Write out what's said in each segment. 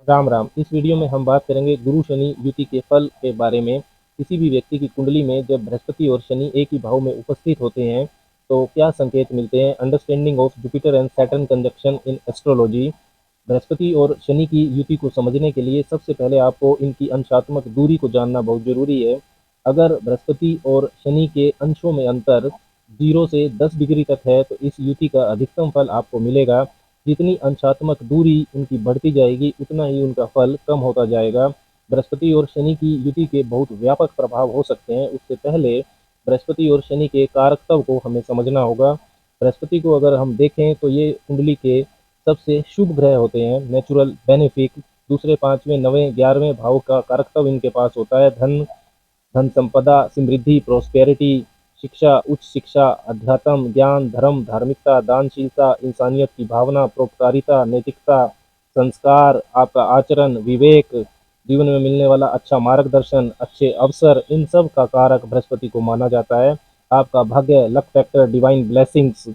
राम राम। इस वीडियो में हम बात करेंगे गुरु शनि युति के फल के बारे में। किसी भी व्यक्ति की कुंडली में जब बृहस्पति और शनि एक ही भाव में उपस्थित होते हैं तो क्या संकेत मिलते हैं। Understanding of Jupiter and Saturn conjunction in astrology. Brihaspati और शनि की युति को समझने के लिए सबसे पहले आपको इनकी अंशात्मक दूरी को जानना बहुत जरूरी है। अगर बृहस्पति और शनि के अंशों में अंतर 0 से 10 डिग्री तक है तो इस युति का अधिकतम फल आपको मिलेगा। जितनी अंशात्मक दूरी उनकी बढ़ती जाएगी उतना ही उनका फल कम होता जाएगा। बृहस्पति और शनि की युति के बहुत व्यापक प्रभाव हो सकते हैं। उससे पहले बृहस्पति और शनि के कारकत्व को हमें समझना होगा। बृहस्पति को अगर हम देखें तो ये कुंडली के सबसे शुभ ग्रह होते हैं, नेचुरल बेनिफिक। दूसरे, पांचवें, नवें, 11वें भाव का कारकत्व इनके पास होता है। धन, धन संपदा, समृद्धि, प्रोस्पेरिटी, शिक्षा, उच्च शिक्षा, अध्यात्म, ज्ञान, धर्म, धार्मिकता, दानशीलता, इंसानियत की भावना, परोपकारिता, नैतिकता, संस्कार, आपका आचरण, विवेक, जीवन में मिलने वाला अच्छा मार्गदर्शन, अच्छे अवसर, इन सब का कारक बृहस्पति को माना जाता है। आपका भाग्य, लक फैक्टर, डिवाइन ब्लेसिंग्स,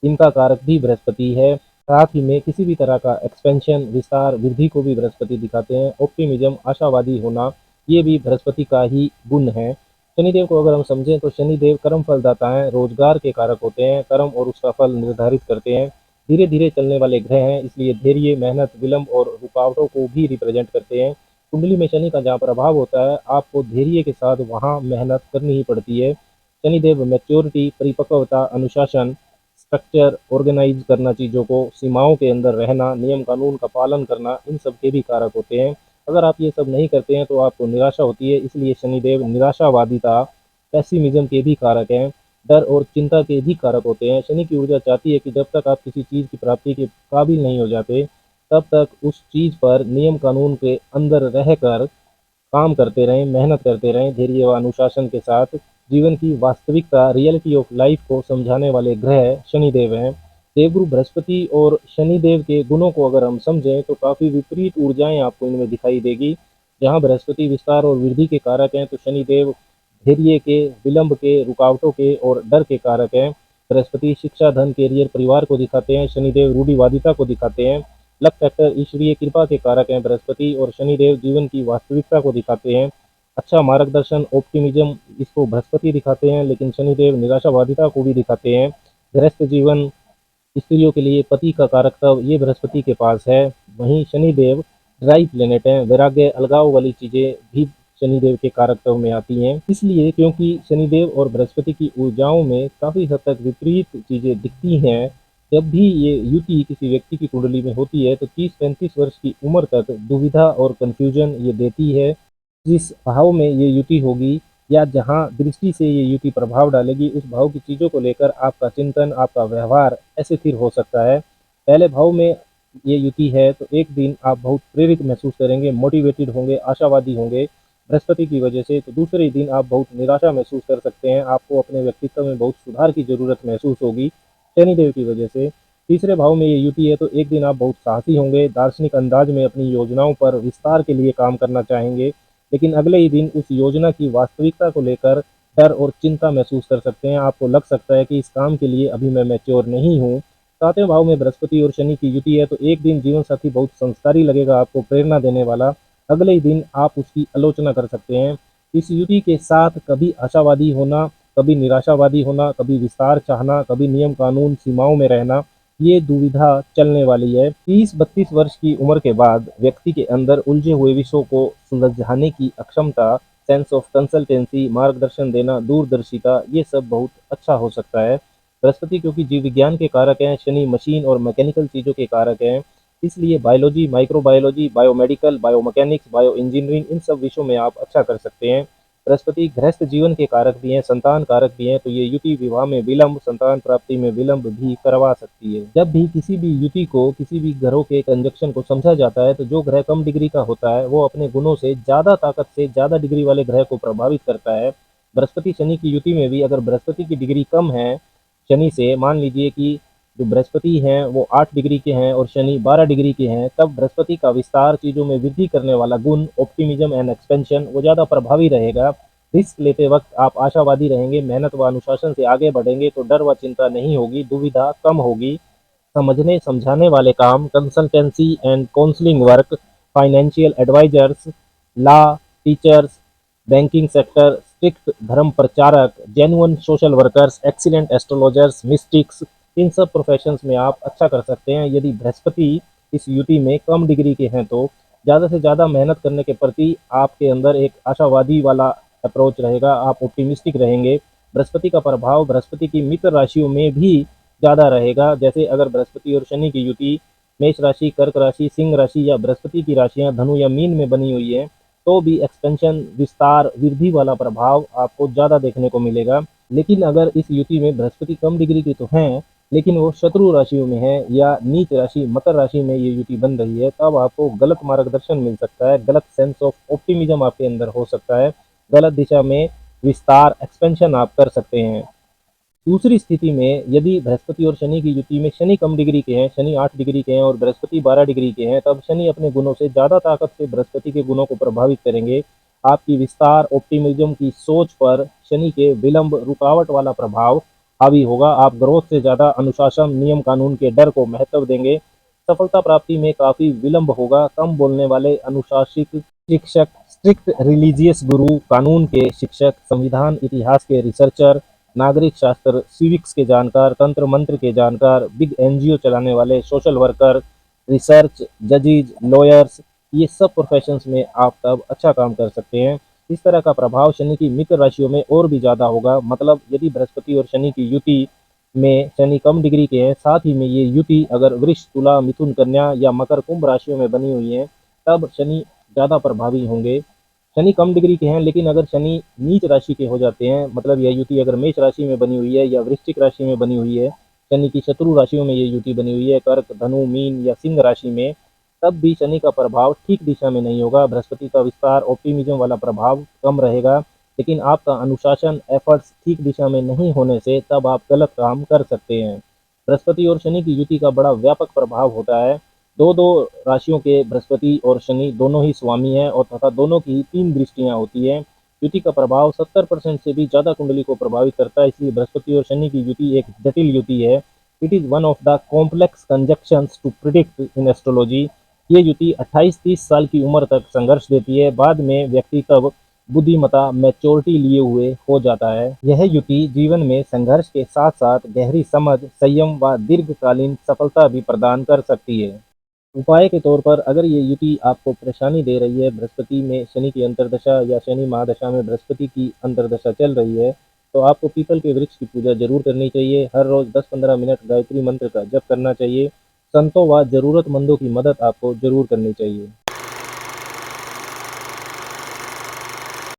इनका कारक भी बृहस्पति है। साथ ही में किसी भी तरह का एक्सपेंशन, विस्तार, वृद्धि को भी बृहस्पति दिखाते हैं। ऑप्टिमिज्म, आशावादी होना, ये भी बृहस्पति का ही गुण है। शनिदेव को अगर हम समझें तो शनिदेव कर्म फलदाता हैं, रोजगार के कारक होते हैं, कर्म और उसका फल निर्धारित करते हैं। धीरे धीरे चलने वाले ग्रह हैं, इसलिए धैर्य, मेहनत, विलंब और रुकावटों को भी रिप्रेजेंट करते हैं। कुंडली में शनि का जहाँ प्रभाव होता है आपको धैर्य के साथ वहाँ मेहनत करनी ही पड़ती है। शनिदेव मैच्योरिटी, परिपक्वता, अनुशासन, स्ट्रक्चर, ऑर्गेनाइज करना, चीज़ों को सीमाओं के अंदर रहना, नियम कानून का पालन करना, इन सब के भी कारक होते हैं। अगर आप ये सब नहीं करते हैं तो आपको निराशा होती है, इसलिए शनिदेव निराशावादिता, पेसिमिज्म के भी कारक हैं। डर और चिंता के भी कारक होते हैं। शनि की ऊर्जा चाहती है कि जब तक आप किसी चीज़ की प्राप्ति के काबिल नहीं हो जाते तब तक उस चीज़ पर नियम कानून के अंदर रहकर काम करते रहें, मेहनत करते रहें, धैर्य व अनुशासन के साथ। जीवन की वास्तविकता, रियलिटी ऑफ लाइफ को समझाने वाले ग्रह शनिदेव हैं। देवगुरु बृहस्पति और शनिदेव के गुणों को अगर हम समझें तो काफ़ी विपरीत ऊर्जाएं आपको इनमें दिखाई देगी। जहाँ बृहस्पति विस्तार और वृद्धि के कारक हैं तो शनिदेव धैर्य के, विलंब के, रुकावटों के और डर के कारक हैं। बृहस्पति शिक्षा, धन, कैरियर, परिवार को दिखाते हैं। शनिदेव रूढ़िवादिता को दिखाते हैं। लक फैक्टर, ईश्वरीय कृपा के कारक हैं बृहस्पति, और शनिदेव जीवन की वास्तविकता को दिखाते हैं। अच्छा मार्गदर्शन, ऑप्टिमिज्म, इसको बृहस्पति दिखाते हैं, लेकिन शनिदेव निराशावादिता को भी दिखाते हैं। गृहस्थ जीवन, स्त्रियों के लिए पति का कारकत्व, ये बृहस्पति के पास है। वहीं शनिदेव ड्राई प्लेनेट हैं, वैराग्य, अलगाव वाली चीजें भी शनिदेव के कारकत्व में आती हैं। इसलिए क्योंकि शनिदेव और बृहस्पति की ऊर्जाओं में काफी हद तक विपरीत चीजें दिखती हैं, जब भी ये युति किसी व्यक्ति की कुंडली में होती है तो 30-35 वर्ष की उम्र तक दुविधा और कंफ्यूजन ये देती है। जिस भाव में ये युति होगी या जहाँ दृष्टि से ये युति प्रभाव डालेगी उस भाव की चीज़ों को लेकर आपका चिंतन, आपका व्यवहार ऐसे स्थिर हो सकता है। पहले भाव में ये युति है तो एक दिन आप बहुत प्रेरित महसूस करेंगे, मोटिवेटेड होंगे, आशावादी होंगे बृहस्पति की वजह से। तो दूसरे दिन आप बहुत निराशा महसूस कर सकते हैं, आपको अपने व्यक्तित्व में बहुत सुधार की जरूरत महसूस होगी शनिदेव की वजह से। तीसरे भाव में ये युति है तो एक दिन आप बहुत साहसी होंगे, दार्शनिक अंदाज में अपनी योजनाओं पर विस्तार के लिए काम करना चाहेंगे, लेकिन अगले ही दिन उस योजना की वास्तविकता को लेकर डर और चिंता महसूस कर सकते हैं। आपको लग सकता है कि इस काम के लिए अभी मैं मैच्योर नहीं हूँ। सातवें भाव में बृहस्पति और शनि की युति है तो एक दिन जीवन साथी बहुत संस्कारी लगेगा, आपको प्रेरणा देने वाला। अगले ही दिन आप उसकी आलोचना कर सकते हैं। इस युति के साथ कभी आशावादी होना, कभी निराशावादी होना, कभी विस्तार चाहना, कभी नियम कानून सीमाओं में रहना, ये दुविधा चलने वाली है। 30-32 वर्ष की उम्र के बाद व्यक्ति के अंदर उलझे हुए विषयों को सुलझाने की अक्षमता, सेंस ऑफ कंसल्टेंसी, मार्गदर्शन देना, दूरदर्शिता, ये सब बहुत अच्छा हो सकता है। बृहस्पति क्योंकि जीव विज्ञान के कारक हैं, शनि मशीन और मैकेनिकल चीज़ों के कारक हैं, इसलिए biology, microbiology, biomedical, biomechanics, bio engineering, इन सब विषयों में आप अच्छा कर सकते हैं। बृहस्पति गृहस्थ जीवन के कारक भी हैं, संतान कारक भी हैं, तो ये युति विवाह में विलंब, संतान प्राप्ति में विलंब भी करवा सकती है। जब भी किसी भी युति को, किसी भी ग्रहों के कंजक्शन को समझा जाता है तो जो ग्रह कम डिग्री का होता है वो अपने गुणों से ज़्यादा ताकत से ज़्यादा डिग्री वाले ग्रह को प्रभावित करता है। बृहस्पति शनि की युति में भी अगर बृहस्पति की डिग्री कम है शनि से, मान लीजिए कि जो बृहस्पति हैं वो 8 डिग्री के हैं और शनि 12 डिग्री के हैं, तब बृहस्पति का विस्तार, चीज़ों में वृद्धि करने वाला गुण, ऑप्टिमिज्म एंड एक्सपेंशन, वो ज़्यादा प्रभावी रहेगा। रिस्क लेते वक्त आप आशावादी रहेंगे, मेहनत व अनुशासन से आगे बढ़ेंगे तो डर व चिंता नहीं होगी, दुविधा कम होगी। समझने समझाने वाले काम, consultancy and counselling work, financial advisers, law, teachers, banking sector, strict धर्म प्रचारक, genuine social workers, excellent astrologers, mystics, इन सब प्रोफेशंस में आप अच्छा कर सकते हैं। यदि बृहस्पति इस यूटी में कम डिग्री के हैं तो ज़्यादा से ज़्यादा मेहनत करने के प्रति आपके अंदर एक आशावादी वाला अप्रोच रहेगा, आप ऑप्टिमिस्टिक रहेंगे। बृहस्पति का प्रभाव बृहस्पति की मित्र राशियों में भी ज़्यादा रहेगा। जैसे अगर बृहस्पति और शनि की युति मेष राशि, कर्क राशि, सिंह राशि या बृहस्पति की राशियां धनु या मीन में बनी हुई है तो भी एक्सपेंशन, विस्तार, वृद्धि वाला प्रभाव आपको ज़्यादा देखने को मिलेगा। लेकिन अगर इस युति में बृहस्पति कम डिग्री की तो हैं लेकिन वो शत्रु राशियों में है या नीच राशि मकर राशि में ये युति बन रही है, तब आपको गलत मार्गदर्शन मिल सकता है, गलत सेंस ऑफ ऑप्टिमिज्म आपके अंदर हो सकता है, गलत दिशा में विस्तार, एक्सपेंशन आप कर सकते हैं। दूसरी स्थिति में यदि बृहस्पति और शनि की युति में शनि कम डिग्री के हैं, शनि 8 डिग्री के हैं और बृहस्पति 12 डिग्री के हैं, तब शनि अपने गुणों से ज़्यादा ताकत से बृहस्पति के गुणों को प्रभावित करेंगे। आपकी विस्तार, ऑप्टिमिज्म की सोच पर शनि के विलंब, रुकावट वाला प्रभाव हावी होगा। आप ग्रोथ से ज़्यादा अनुशासन, नियम कानून के डर को महत्व देंगे। सफलता प्राप्ति में काफ़ी विलंब होगा। कम बोलने वाले अनुशासित शिक्षक, स्ट्रिक्ट रिलीजियस गुरु, कानून के शिक्षक, संविधान इतिहास के रिसर्चर, नागरिक शास्त्र, सिविक्स के जानकार, तंत्र मंत्र के जानकार, बिग एनजीओ चलाने वाले, सोशल वर्कर, रिसर्च, जजेज, लॉयर्स, ये सब प्रोफेशंस में आप तब अच्छा काम कर सकते हैं। इस तरह का प्रभाव शनि की मित्र राशियों में और भी ज़्यादा होगा। मतलब यदि बृहस्पति और शनि की युति में शनि कम डिग्री के हैं, साथ ही में ये युति अगर वृष, तुला, मिथुन, कन्या या मकर, कुंभ राशियों में बनी हुई है तब शनि ज़्यादा प्रभावी होंगे। शनि कम डिग्री के हैं लेकिन अगर शनि नीच राशि के हो जाते हैं, मतलब यह युति अगर मेष राशि में बनी हुई है या वृश्चिक राशि में बनी हुई है, शनि की शत्रु राशियों में ये युति बनी हुई है, कर्क, धनु, मीन या सिंह राशि में, तब भी शनि का प्रभाव ठीक दिशा में नहीं होगा। बृहस्पति का विस्तार, ऑप्टिमिज्म वाला प्रभाव कम रहेगा, लेकिन आपका अनुशासन, एफर्ट्स ठीक दिशा में नहीं होने से तब आप गलत काम कर सकते हैं। बृहस्पति और शनि की युति का बड़ा व्यापक प्रभाव होता है। दो दो राशियों के बृहस्पति और शनि दोनों ही स्वामी हैं और तथा दोनों की 3 दृष्टियां होती हैं। युति का प्रभाव 70% से भी ज़्यादा कुंडली को प्रभावित करता है, इसलिए बृहस्पति और शनि की युति एक जटिल युति है। It is one of the complex conjunctions to predict in astrology. ये युति 28-30 साल की उम्र तक संघर्ष देती है, बाद में व्यक्ति तब बुद्धिमता, मैच्योरिटी लिए हुए हो जाता है। यह युति जीवन में संघर्ष के साथ साथ गहरी समझ, संयम व दीर्घकालीन सफलता भी प्रदान कर सकती है। उपाय के तौर पर अगर ये युति आपको परेशानी दे रही है, बृहस्पति में शनि की अंतर्दशा या शनि महादशा में बृहस्पति की अंतर्दशा चल रही है, तो आपको पीपल के वृक्ष की पूजा जरूर करनी चाहिए। हर रोज 10-15 मिनट गायत्री मंत्र का जप करना चाहिए। संतों व जरूरतमंदों की मदद आपको जरूर करनी चाहिए।